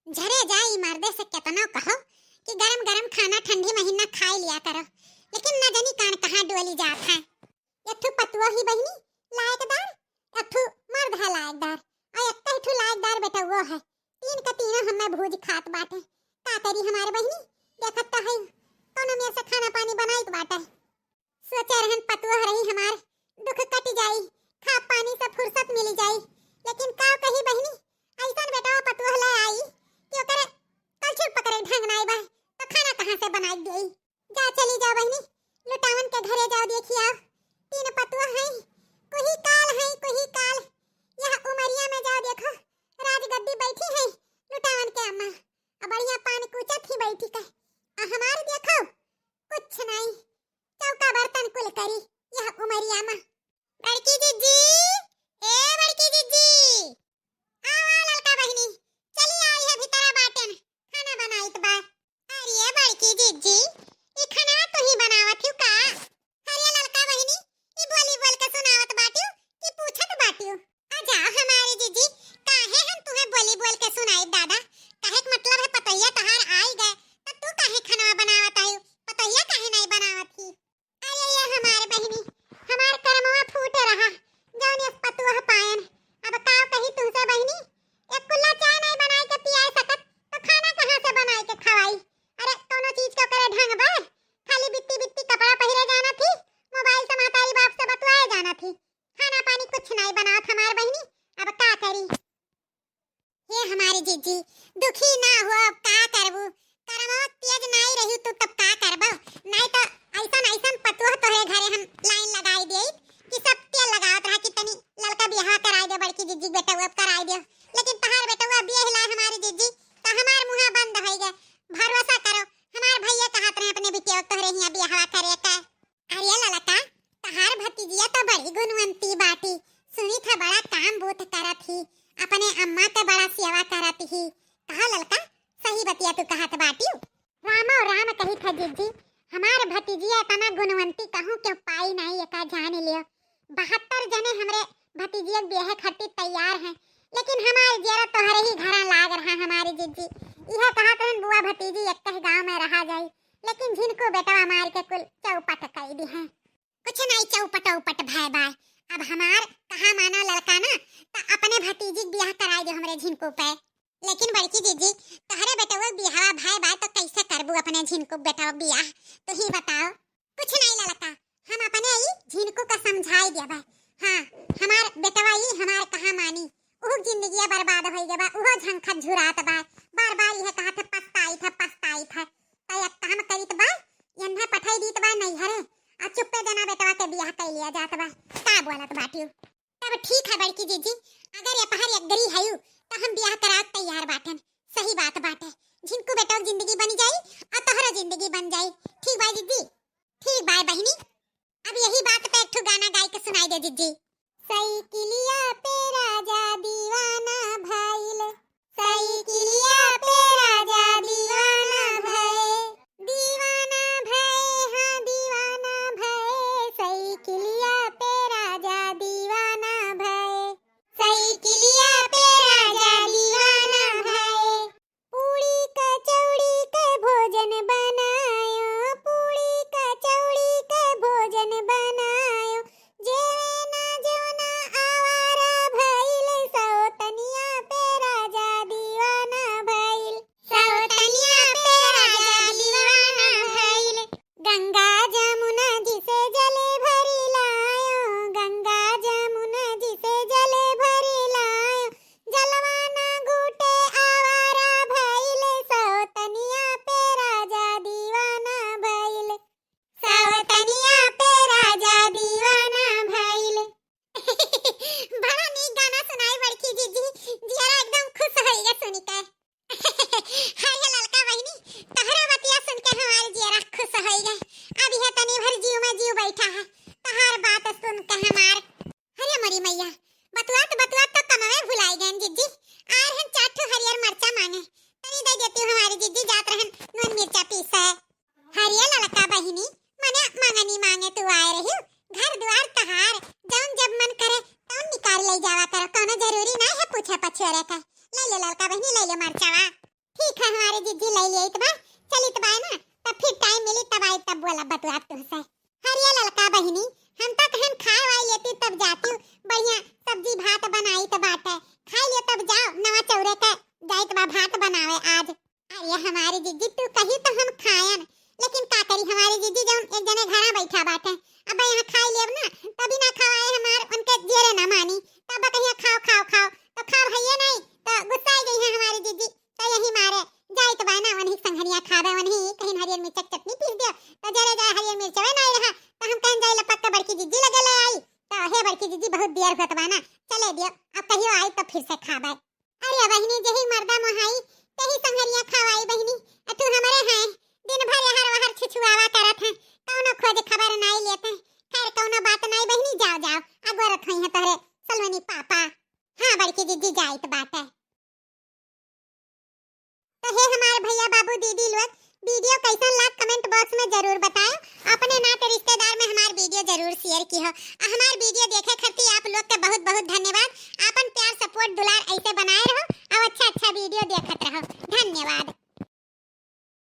झरे जाई मर्दे से केतना कहो कि गरम गरम खाना ठंडी महीना खाई लिया करो, लेकिन न जानी कान कहाँ डोली जात है। यथु पतुआ ही बहिनी लायकदार, यथु मर्द है लायकदार, और एक ठु लायकदार बेटा वो है। तीन का तीनों हमें भूज खात बाटे। का करी हमारे बहिनी, देखत तो है कोनो में से खाना पानी बनाई बाटे। सोचे रहन पतुआ रही हमार दुख कट जाई, खा पानी से फुर्सत मिल जाई, लेकिन का कही बहिनी ऐसा बेटा पतुआ ले आई कि ओकरे कलछुल पकड़े ढंग नाई बा, तो खाना कहां से बनाई देई। जा चली जाओ बहिनी, लुटावन के घरे जाओ देखिया। तीन पतुआ है, कोई काल है कोई काल। यह उमरिया में जाओ देखो, राजगद्दी बैठी है लुटावन के अम्मा, अब बढ़िया पान कुचत ही बैठी का। हमारे देखो कुछ नहीं, चौका बर्तन कुल करी यह उमरिया में। बड़की जीजी, ए बड़की जीजी, आवा ललका बहिनी, चली आई है भीतर बाटन, खाना बनाइत बा। अरे बड़की जीजी, ई खाना तो ही बनावत हूं का? अरे ललका बहिनी, ई बोली बोल के सुनावत बाटियो कि पूछत बाटियो? आजा हमारी जीजी, काहे हम तुम्हें बोली बोल के सुनाई दादा? काहे के मतलब है पतैया तहार आई गए, तो तू काहे खाना बनावत आयो? पतैया काहे नहीं बनावत थी? अरे ये हमारे बहिनी, हमार कर्मवा फूट रहा, जौन इस पतुआ पायन। अब का कही तुमसे बहिनी, एक कुल्ला चाय नहीं बनाई के पियाए सकत, तो खाना कहां से बनाई के खवाई? अरे कोनो चीज के करे ढंग बा, खाली बित्ती बित्ती कपड़ा पहिरे जाना थी, मोबाइल से मातारी बाप से बतवाए जाना थी, खाना पानी कुछ नहीं बनात हमार बहिनी। अब का करी? ये हमारी जीजी, दुखी ना हो, अब का करबू? करमो तेज नहीं रही तू तब का करबो? नहीं तो ऐसन ऐसन पतुआ तोहरे घरे हम लाइन लगाई देई कि सब तेल लगावत रहा कि तनी ललका बियाह कराई दे बड़की जीजी बेटा अब कराई दे। लेकिन तहार बेटा वो बियाह हिला हमारी जीजी, तो हमार मुंह बंद होई गए। भरोसा करो, हमार भैया कहत रहे अपने बिटिया तोहरे हिया बियाह करे का। अरे ललका, तहार भतीजिया तो बड़ी गुणवंती बाटी, सुनी था बड़ा काम बूथ करत ही, अपने अम्मा के बड़ा सेवा करत ही। कहा ललका, सही बतिया तू कहत बाटी। रामो राम कही था जीजी, हमार भतीजिया इतना गुणवंती कहूं क्यों पाई नहीं एका जान लियो। 72 जने हमरे भतीजिया ब्याह खातिर तैयार हैं, लेकिन हमारे जेरा तोहरे ही घरा लाग रहा हमारी जीजी। यह कहत हन बुआ भतीजी एक ही गांव में रहा जाई, लेकिन जिनको बेटा मार के कुल चौपट कई दी है। कुछ नहीं चौपट उपट भाई बाय, अब हमार कहा माना लड़का ना, तो अपने भतीजी ब्याह कराई दे हमरे झिनको पे। लेकिन बड़की जीजी, तहरे बेटवा बियाह भाई बाय तो कैसे करबू अपने झिनको बेटा बियाह, तो ही बताओ। कुछ नहीं ललका, हम अपने ही झिनको का समझाई देबा। हां, हमार बेटवा ही हमार कहा मानी, ओह जिंदगी बर्बाद होई गेबा, ओह झंखत झुरात बा, बार-बार यह कहत पछताई था। त एक काम करित बा, यन्हा पठाई दीत बा नहीं हरे, आ चुप्पे जना बेटवा के बियाह कर लिया जात बा। का बोलत बाटियो? तब ठीक है बड़की जीजी, अगर ये पहाड़ एक गरी हयू तो हम बियाह करात तैयार बाटन। सही बात बाटे, जिनको बेटा जिंदगी बन जाई और तोहरा जिंदगी बन जाई। ठीक बाय जीजी, ठीक बाय बहिनी। अब यही बात पे एक ठो गाना गाई के सुनाई दे जीजी। साइकिलिया पे राजा दीवाना भइल, साइकिलिया पे राजा दीवाना भए, दीवाना भए हाँ दीवाना भए, साइकिलिया पे राजा दीवाना भए, साइकिलिया पे राजा दीवाना भए। पूड़ी कचौड़ी के भोजन बनायो, पूड़ी कचौड़ी के भोजन बनायो, जेवे ना जेवना आवारा भइल, सौतनिया पे राजा दीवाना भइल, सौतनिया पे राजा दीवाना भइल। गंगा जमुना जिसे जले भरी लायो, गंगा जमुना जिसे जले भरी लायो, जलवाना घूटे आवारा भइल, सौतनिया पे राजा दीवाना भइल, सौतनिया पे राजा दीवाना भइल। बड़ा नीक गाना सुनाई बड़की जीजी, जियारा एकदम खुश होई गे सुनी के। हाय ललका बहिनी, तहरा बतिया सुन के हमारे जियारा खुश होई गे। अब यह तनी भर जीव में जीव बैठा है, तहार बात सुन के हमार। अरे मरी मैया, बतुआत तो कमवे भुलाई गए जीजी। आर हम चाटू हरियर मरचा मांगे, तनी दे देती हूं हमारी जीजी, जात रहन नून मिर्चा पीसा है। हरियर ललका बहिनी, मने मांगनी मांगे तू आए रही, घर द्वार तहार, जौन जब मन करे तौन निकाल ले जावा करो, कोनो जरूरी ना है पूछे पछोरे का। ले ले ललका बहिनी, ले ले मरचावा। खा हमारे जीजी ले लिए इतबा चली तबा ना तब फिर टाइम मिली तब आई तब बोला बतवा तुमसे। हरिया ललका बहिनी हम तो कहन खाए वाई लेती तब जाती हूँ बढ़िया सब्जी भात बनाई तो बाटे खाई लियो तब जाओ नवा चौरे का जाई तबा भात बनावे आज। अरे हमारी जीजी तू कही तो हम खायन लेकिन का करी हमारी जीजी जौन एक जने घरा बैठा बाटे अब यहाँ खाई लेब ना तभी ना खवाए हमार उनके जेरे ना मानी तब कहिया खाओ खाओ खाओ तो खाओ भैया नहीं तो गुस्सा गई है हमारी जीजी तो यही मारे जाई तो बाना वही संघरिया खावे वही कहीं हरियर मिर्च चटनी पीस दियो तो जरे जरे हरियर मिर्च वे नहीं रहा तो हम कहन जाई लपक के बड़की जीजी लगे ले आई तो हे बड़की जीजी बहुत देर होत बाना चले दियो अब कहियो आई तो फिर से खाबे। अरे बहिनी जही मर्दा मोहाई तही संघरिया खवाई बहिनी तू हमारे हैं दिन भर हर वहर छिछुआवा करत है कौनो खोज खबर नहीं लेते खैर कौनो बात नहीं बहिनी जाओ जाओ अगोरत होई है तोरे सलवनी पापा। हाँ बड़की जीजी जाई तो बात है तो हे हमारे भैया बाबू दीदी लोग वीडियो कैसा लगा कमेंट बॉक्स में जरूर बताओ अपने नाते रिश्तेदार में हमारे वीडियो जरूर शेयर की हो। हमारे वीडियो देखे खातिर आप लोग के बहुत बहुत धन्यवाद। अपन प्यार सपोर्ट दुलार ऐसे बनाए रहो।